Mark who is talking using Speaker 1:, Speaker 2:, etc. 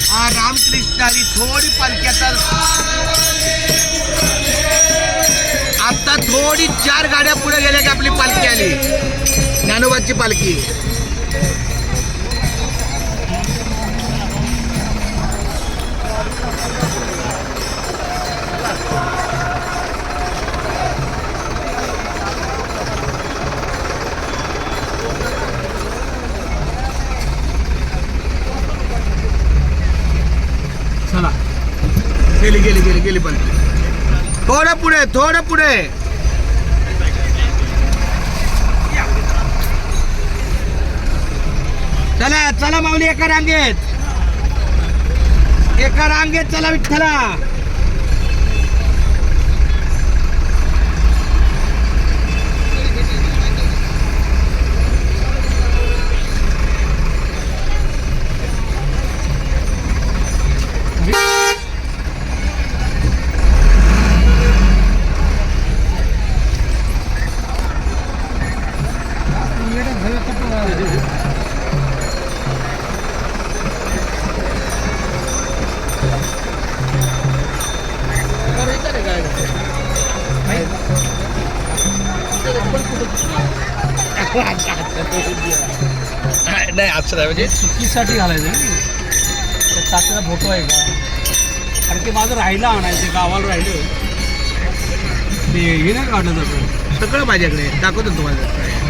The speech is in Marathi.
Speaker 1: हा रामकृष्णारी थोडी पालखी आता थोडी 4 गाड्या पुढे गेल्या की आपली पालखी आली, ज्ञानोबाची पालखी.
Speaker 2: चला
Speaker 1: गेली गेली गेली गेली पालखी. थोडं पुढे, थोडं पुढे. चला चला माऊली, एका रांगेत, एका रांगेत चला विठ्ठला. नाही असं नाही म्हणजे
Speaker 2: चुकीसाठी घालायचं त्या चाकाचा फोटो आहे का? कारण ते माझं राहिलं आणायचं, गावाला राहिलं ते हे नाही काढलं जातं.
Speaker 1: सगळं माझ्याकडे दाखवतो तुम्हाला.